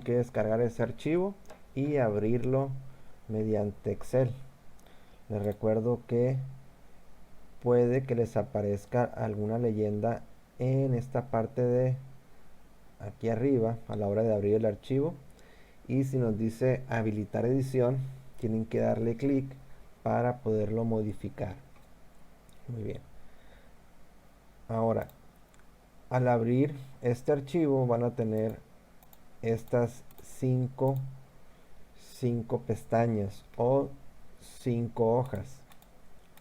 que descargar ese archivo y abrirlo mediante Excel. Les recuerdo que puede que les aparezca alguna leyenda en esta parte de aquí arriba a la hora de abrir el archivo, y si nos dice habilitar edición tienen que darle clic para poderlo modificar. Muy bien, ahora al abrir este archivo van a tener estas cinco pestañas o 5 hojas.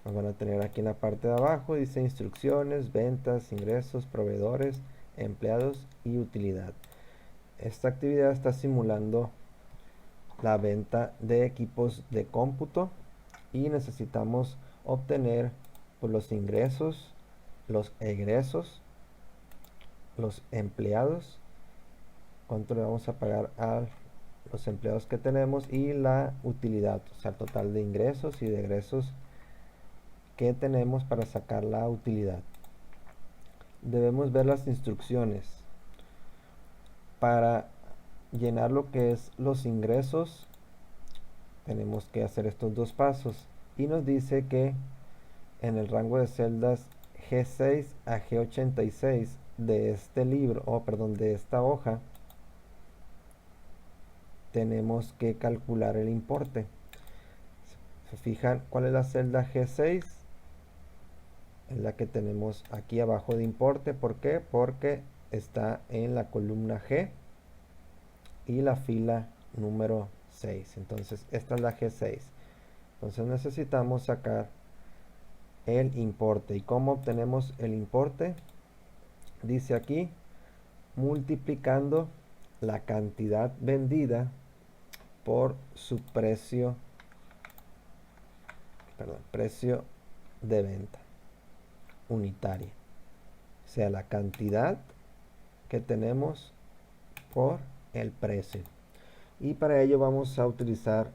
Las van a tener aquí en la parte de abajo, dice instrucciones, ventas, ingresos, proveedores, empleados y utilidad. Esta actividad está simulando la venta de equipos de cómputo y necesitamos obtener pues, los ingresos, los egresos, los empleados, cuánto le vamos a pagar a los empleados que tenemos, y la utilidad, o sea, el total de ingresos y de egresos que tenemos para sacar la utilidad. Debemos ver las instrucciones para llenar lo que es los ingresos. Tenemos que hacer estos dos pasos y nos dice que en el rango de celdas G6 a G86 de este libro, de esta hoja, tenemos que calcular el importe. Se fijan cuál es la celda G6, es la que tenemos aquí abajo de importe. ¿Por qué? Porque está en la columna G y la fila número 6. Entonces esta es la G6. Entonces necesitamos sacar el importe. ¿Y cómo obtenemos el importe? Dice aquí, multiplicando la cantidad vendida por su precio de venta unitaria. O sea, la cantidad que tenemos por el precio. Y para ello vamos a utilizar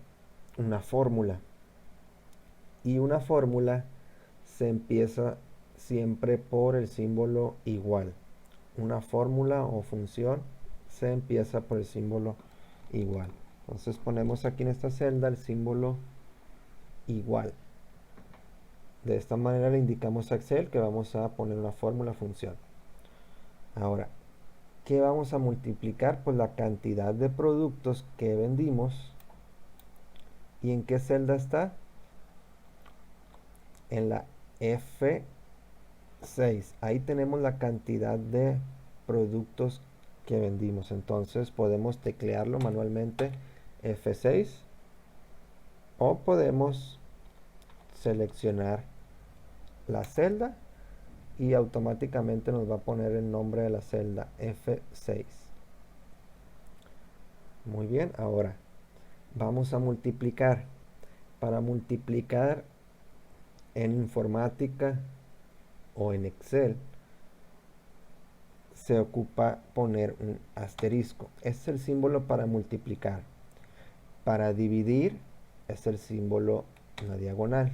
una fórmula. Y una fórmula se empieza siempre por el símbolo igual. Una fórmula o función se empieza por el símbolo igual. Entonces ponemos aquí en esta celda el símbolo igual. De esta manera le indicamos a Excel que vamos a poner una fórmula función. Ahora, ¿qué vamos a multiplicar? Pues la cantidad de productos que vendimos. ¿Y en qué celda está? En la F6. Ahí tenemos la cantidad de productos que vendimos. Entonces podemos teclearlo manualmente, F6, o podemos seleccionar la celda y automáticamente nos va a poner el nombre de la celda, F6. Muy bien, ahora vamos a multiplicar. Para multiplicar en informática o en Excel se ocupa poner un asterisco. Es el símbolo para multiplicar. Para dividir es el símbolo, una diagonal.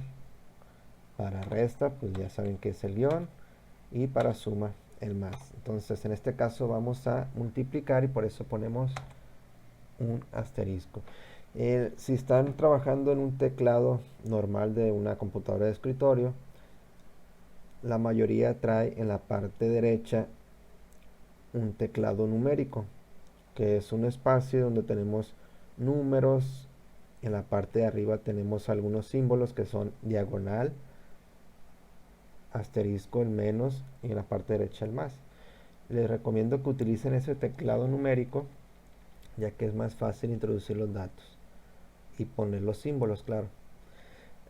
Para resta, pues ya saben que es el guión. Y para suma, el más. Entonces en este caso vamos a multiplicar y por eso ponemos un asterisco. Si están trabajando en un teclado normal de una computadora de escritorio, la mayoría trae en la parte derecha un teclado numérico, que es un espacio donde tenemos números. En la parte de arriba tenemos algunos símbolos que son diagonal, asterisco, el menos, y en la parte derecha el más. Les recomiendo que utilicen ese teclado numérico, ya que es más fácil introducir los datos y poner los símbolos, claro.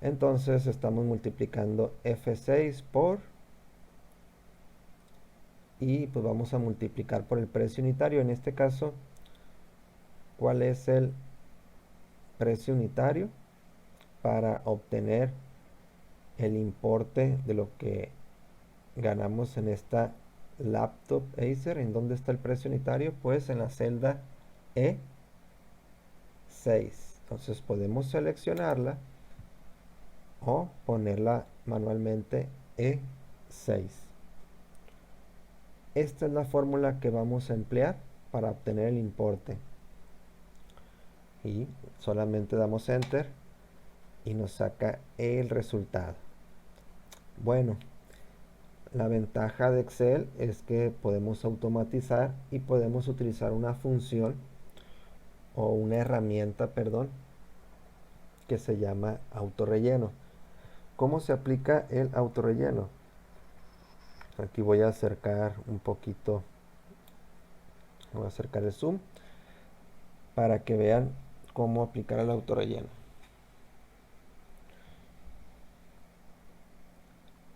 Entonces estamos multiplicando F6 por, y pues vamos a multiplicar por el precio unitario. En este caso, ¿cuál es el precio unitario? Para obtener el importe de lo que ganamos en esta laptop Acer. ¿En dónde está el precio unitario? Pues en la celda E6. Entonces podemos seleccionarla o ponerla manualmente E6. Esta es la fórmula que vamos a emplear para obtener el importe. y solamente damos enter y nos saca el resultado. Bueno, la ventaja de Excel es que podemos automatizar y podemos utilizar una función o una herramienta, perdón, que se llama autorrelleno. ¿Cómo se aplica el autorrelleno? Aquí voy a acercar un poquito, voy a acercar el zoom para que vean cómo aplicar el autorrelleno.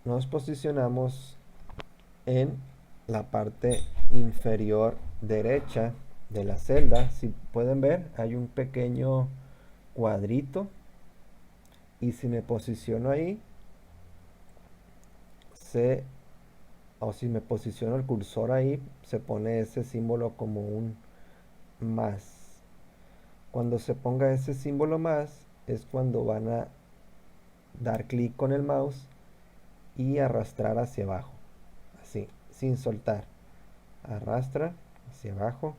Nos posicionamos en la parte inferior derecha de la celda. Si pueden ver, hay un pequeño cuadrito y si me posiciono ahí, si me posiciono el cursor ahí, se pone ese símbolo como un más. Cuando se ponga ese símbolo más, es cuando van a dar clic con el mouse y arrastrar hacia abajo, así, sin soltar. Arrastra hacia abajo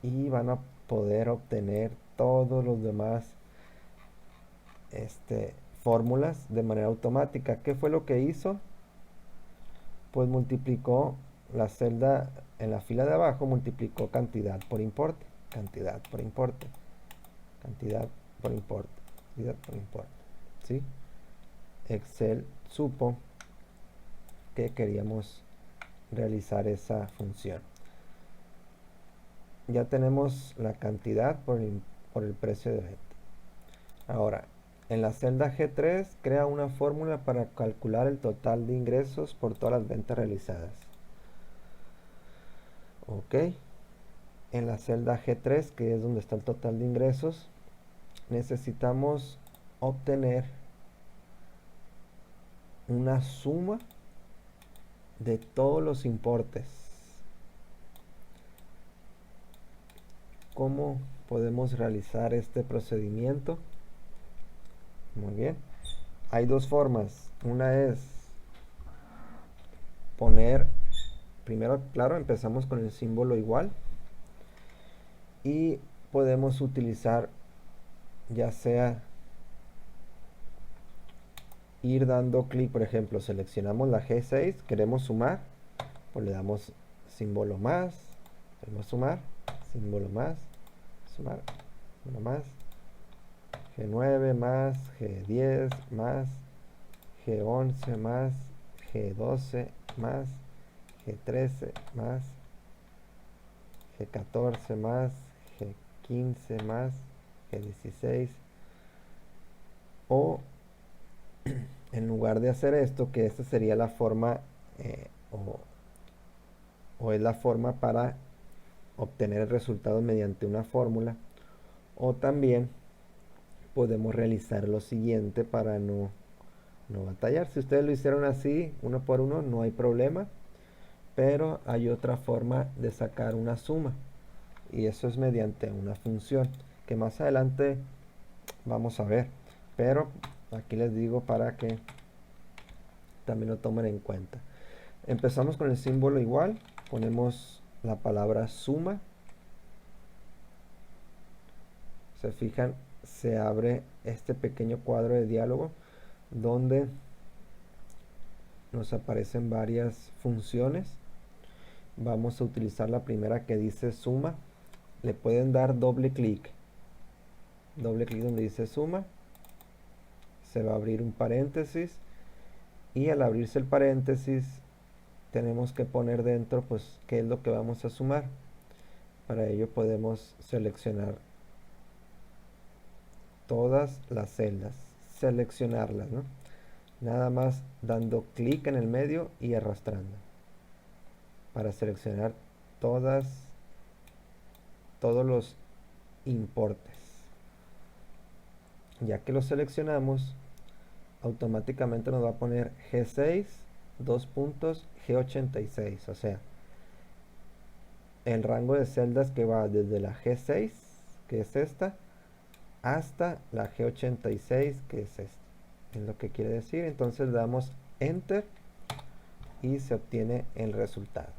y van a poder obtener todos los demás fórmulas de manera automática. ¿Qué fue lo que hizo? Pues multiplicó la celda en la fila de abajo, multiplicó cantidad por importe, cantidad por importe, cantidad por importe, cantidad por importe, ¿sí? Excel supo que queríamos realizar esa función. Ya tenemos la cantidad por el precio de venta. Ahora, en la celda G3 crea una fórmula para calcular el total de ingresos por todas las ventas realizadas. Ok. En la celda G3, que es donde está el total de ingresos, necesitamos obtener una suma de todos los importes. ¿Cómo podemos realizar este procedimiento? Muy bien. Hay dos formas. Una es poner, primero, claro, empezamos con el símbolo igual y podemos utilizar ya sea ir dando clic, por ejemplo, seleccionamos la G6, queremos sumar, pues le damos símbolo más, queremos sumar, símbolo más, sumar, símbolo más, G9 más, G10 más, G11 más, G12 más, G13 más, G14 más, G15 más, G16. O en lugar de hacer esto, que esta sería la forma o es la forma para obtener el resultado mediante una fórmula, o también podemos realizar lo siguiente para no batallar. Si ustedes lo hicieron así, uno por uno, no hay problema, pero hay otra forma de sacar una suma y eso es mediante una función que más adelante vamos a ver, pero aquí les digo para que también lo tomen en cuenta. Empezamos con el símbolo igual, ponemos la palabra suma, se fijan, se abre este pequeño cuadro de diálogo donde nos aparecen varias funciones. Vamos a utilizar la primera que dice suma. Le pueden dar doble clic donde dice suma, se va a abrir un paréntesis y al abrirse el paréntesis tenemos que poner dentro pues qué es lo que vamos a sumar. Para ello podemos seleccionar todas las celdas, seleccionarlas, ¿no? Nada más dando clic en el medio y arrastrando para seleccionar todos los importes. Ya que los seleccionamos, automáticamente nos va a poner G6, dos puntos, G86, o sea, el rango de celdas que va desde la G6, que es esta, hasta la G86, que es esta. Es lo que quiere decir. Entonces damos Enter y se obtiene el resultado.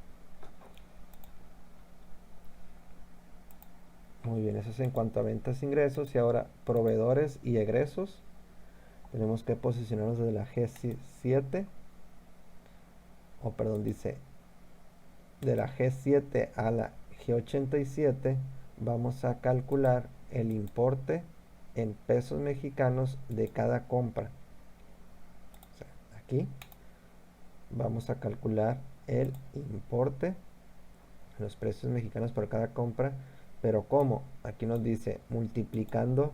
bien, eso es en cuanto a ventas e ingresos. Y ahora proveedores y egresos. Tenemos que posicionarnos desde la G7, o perdón, dice de la G7 a la G87. Vamos a calcular el importe en pesos mexicanos de cada compra. O sea, aquí vamos a calcular el importe, los precios mexicanos por cada compra. Pero ¿cómo? Aquí nos dice multiplicando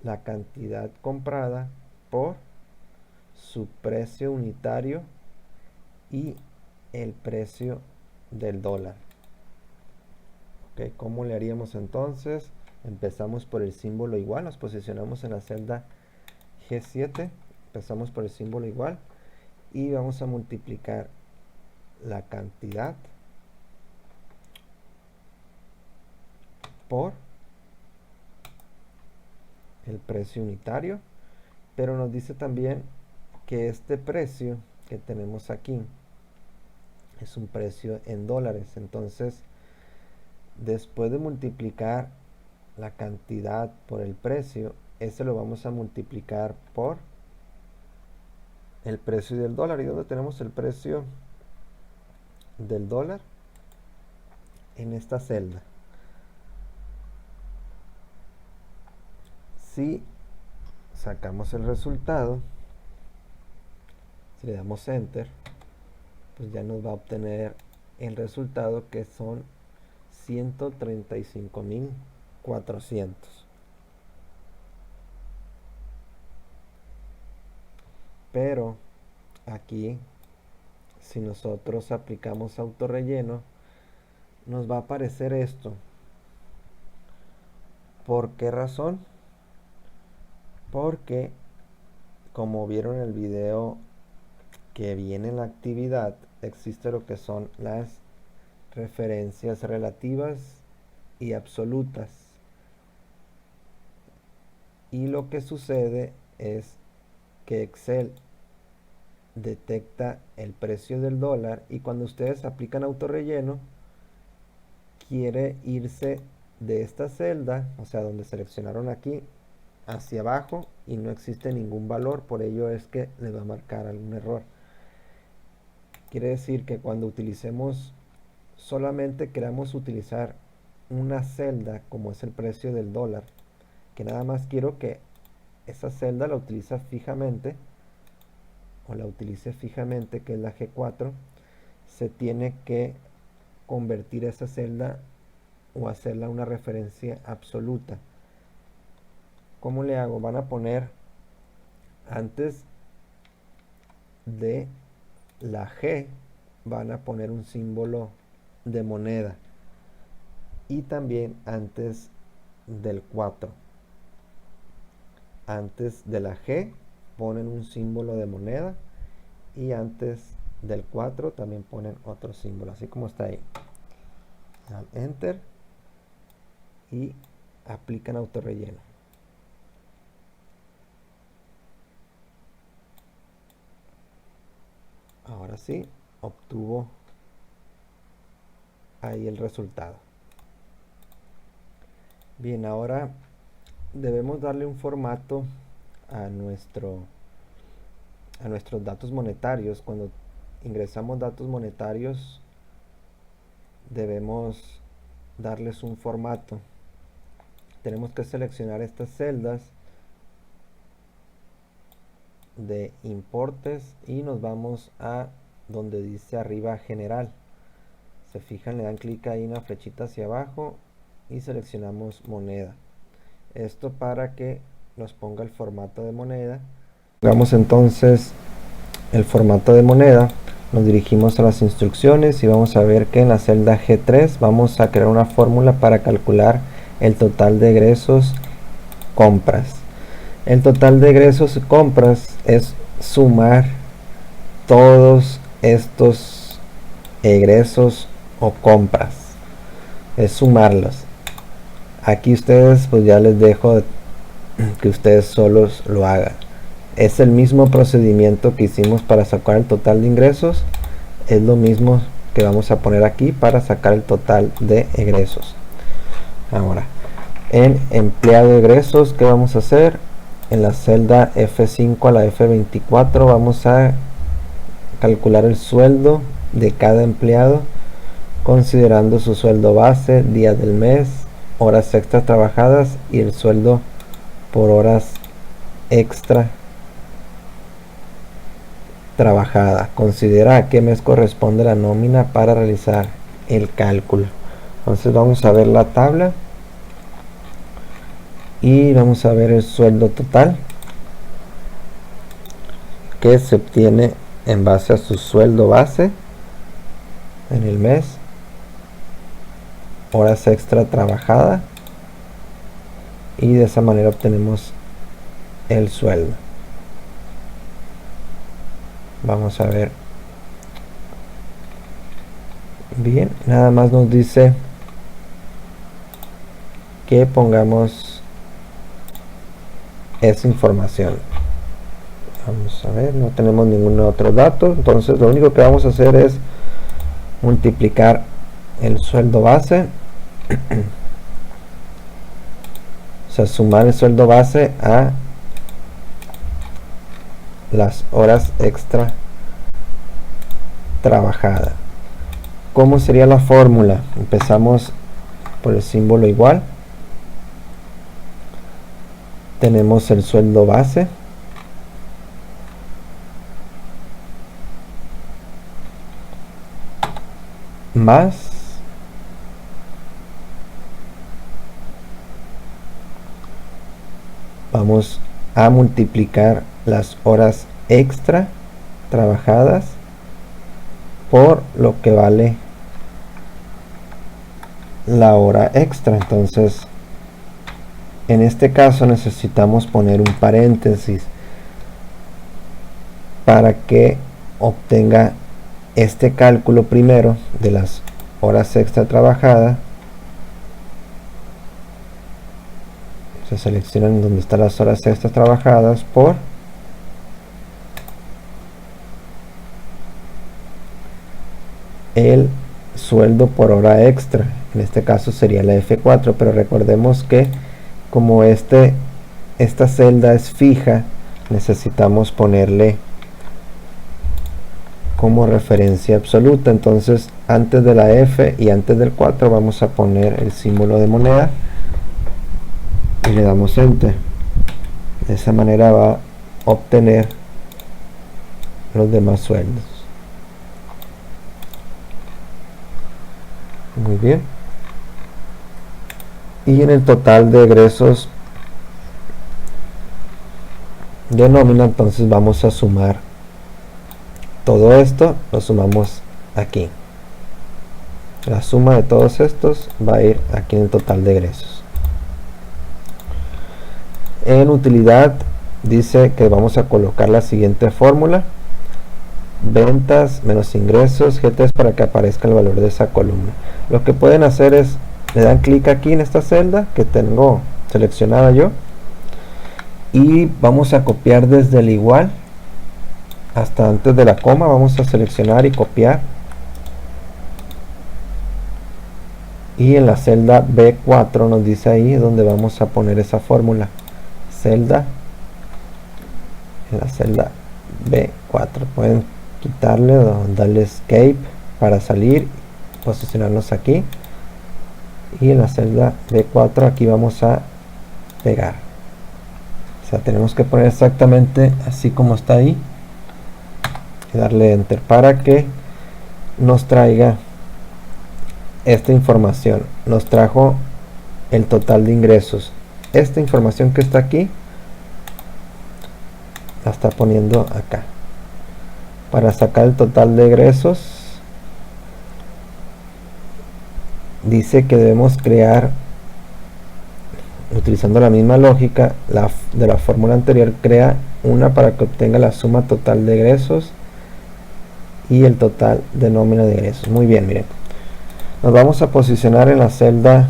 la cantidad comprada por su precio unitario y el precio del dólar. Ok, ¿cómo le haríamos entonces? Empezamos por el símbolo igual, nos posicionamos en la celda G7, empezamos por el símbolo igual y vamos a multiplicar la cantidad por el precio unitario. Pero nos dice también que este precio que tenemos aquí es un precio en dólares. Entonces, después de multiplicar la cantidad por el precio, ese lo vamos a multiplicar por el precio del dólar. ¿Y dónde tenemos el precio del dólar? En esta celda. Si sacamos el resultado, si le damos enter, pues ya nos va a obtener el resultado, que son 135.400. Pero aquí, si nosotros aplicamos autorrelleno, nos va a aparecer esto. ¿Por qué razón? Porque, como vieron en el video que viene en la actividad, existe lo que son las referencias relativas y absolutas. Y lo que sucede es que Excel detecta el precio del dólar, y cuando ustedes aplican autorrelleno, quiere irse de esta celda, o sea, donde seleccionaron aquí, hacia abajo, y no existe ningún valor. Por ello es que les va a marcar algún error. Quiere decir que cuando utilicemos, solamente queramos utilizar una celda como es el precio del dólar, que nada más quiero que esa celda la utilice fijamente, que es la G4, se tiene que convertir esa celda o hacerla una referencia absoluta. ¿Cómo le hago? Van a poner antes de la G, van a poner un símbolo de moneda, y también antes del 4. Antes de la G ponen un símbolo de moneda, y antes del 4 también ponen otro símbolo, así como está ahí. Dan enter y aplican autorrelleno. Ahora sí, obtuvo ahí el resultado. Bien, ahora debemos darle un formato a nuestros datos monetarios. Cuando ingresamos datos monetarios, debemos darles un formato. Tenemos que seleccionar estas celdas de importes y nos vamos a donde dice arriba general. Se fijan, le dan clic ahí en la flechita hacia abajo y seleccionamos moneda. Esto para que nos ponga el formato de moneda. Hagamos entonces el formato de moneda, nos dirigimos a las instrucciones y vamos a ver que en la celda G3 vamos a crear una fórmula para calcular el total de egresos compras. El total de egresos y compras es sumar todos estos egresos o compras, es sumarlos. Aquí ustedes, pues ya les dejo que ustedes solos lo hagan. Es el mismo procedimiento que hicimos para sacar el total de ingresos, es lo mismo que vamos a poner aquí para sacar el total de egresos. Ahora, En empleado de egresos, ¿qué vamos a hacer? En la celda F5 a la F24 vamos a calcular el sueldo de cada empleado considerando su sueldo base, días del mes, horas extras trabajadas y el sueldo por horas extra trabajada. Considera a qué mes corresponde la nómina para realizar el cálculo. Entonces vamos a ver la tabla y vamos a ver el sueldo total que se obtiene en base a su sueldo base en el mes, horas extra trabajada, y de esa manera obtenemos el sueldo. Vamos a ver. Bien, nada más nos dice que pongamos esa información. Vamos a ver, no tenemos ningún otro dato, entonces lo único que vamos a hacer es multiplicar el sueldo base o sea, sumar el sueldo base a las horas extra trabajadas. ¿Cómo sería la fórmula? Empezamos por el símbolo igual, tenemos el sueldo base más vamos a multiplicar las horas extra trabajadas por lo que vale la hora extra. Entonces en este caso necesitamos poner un paréntesis para que obtenga este cálculo primero de las horas extra trabajadas. Se seleccionan donde están las horas extra trabajadas por el sueldo por hora extra. En este caso sería la F4, pero recordemos que como esta celda es fija, necesitamos ponerle como referencia absoluta. Entonces antes de la F y antes del 4 vamos a poner el símbolo de moneda y le damos enter. De esa manera va a obtener los demás sueldos. Muy bien. Y en el total de egresos de nómina, entonces vamos a sumar todo esto, lo sumamos aquí. La suma de todos estos va a ir aquí en el total de egresos. En utilidad dice que vamos a colocar la siguiente fórmula: ventas menos ingresos G3 para que aparezca el valor de esa columna. Lo que pueden hacer es le dan clic aquí en esta celda que tengo seleccionada yo y vamos a copiar desde el igual hasta antes de la coma. Vamos a seleccionar y copiar, y en la celda B4 nos dice ahí donde vamos a poner esa fórmula, celda, en la celda B4 pueden quitarle o darle escape para salir, posicionarnos aquí, y en la celda B4 aquí vamos a pegar. O sea, tenemos que poner exactamente así como está ahí y darle enter para que nos traiga esta información. Nos trajo el total de ingresos. Esta información que está aquí la está poniendo acá. Para sacar el total de egresos dice que debemos crear, utilizando la misma lógica de la fórmula anterior, crea una para que obtenga la suma total de egresos y el total de nómina de egresos. Muy bien, miren, nos vamos a posicionar en la celda,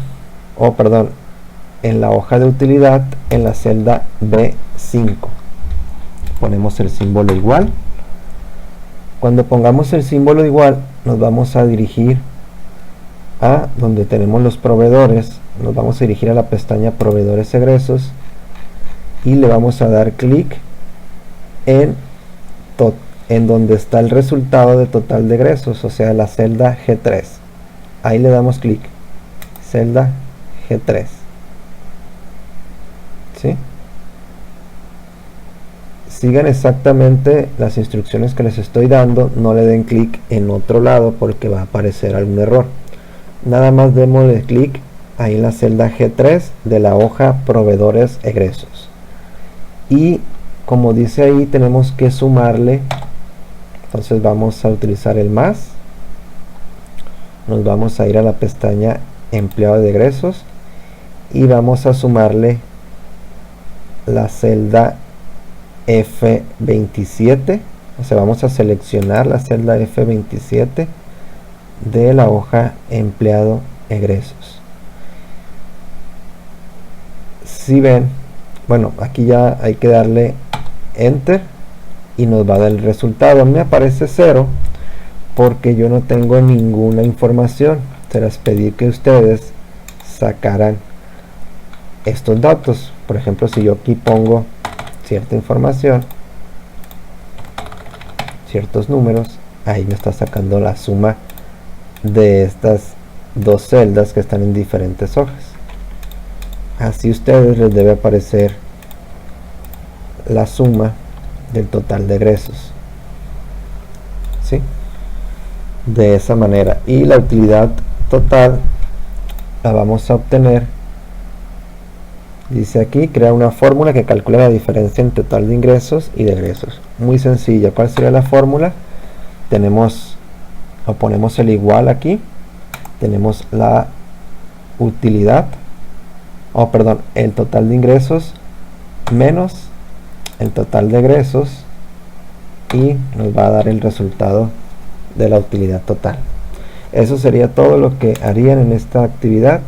en la hoja de utilidad, en la celda B5. Ponemos el símbolo igual. Cuando pongamos el símbolo igual, nos vamos a dirigir a donde tenemos los proveedores, nos vamos a dirigir a la pestaña proveedores egresos y le vamos a dar clic en donde está el resultado de total de egresos, o sea, la celda G3. Ahí le damos clic, celda G3. ¿Sí? Sigan exactamente las instrucciones que les estoy dando, no le den clic en otro lado porque va a aparecer algún error. Nada más démosle clic ahí en la celda G3 de la hoja proveedores egresos. Y como dice ahí, tenemos que sumarle. Entonces vamos a utilizar el más. Nos vamos a ir a la pestaña empleado de egresos y vamos a sumarle la celda F27. O sea, vamos a seleccionar la celda F27 de la hoja empleado egresos. Si ven, bueno, aquí ya hay que darle enter y nos va a dar el resultado. Me aparece 0 porque yo no tengo ninguna información. Se les pedí que ustedes sacaran estos datos. Por ejemplo, si yo aquí pongo cierta información, ciertos números, ahí me está sacando la suma de estas dos celdas que están en diferentes hojas. Así a ustedes les debe aparecer la suma del total de egresos, ¿sí? De esa manera. Y la utilidad total la vamos a obtener, dice aquí, crea una fórmula que calcula la diferencia en total de ingresos y de egresos. Muy sencilla. ¿Cuál sería la fórmula? Tenemos, o ponemos el igual aquí, tenemos la utilidad, el total de ingresos menos el total de egresos y nos va a dar el resultado de la utilidad total. Eso sería todo lo que harían en esta actividad.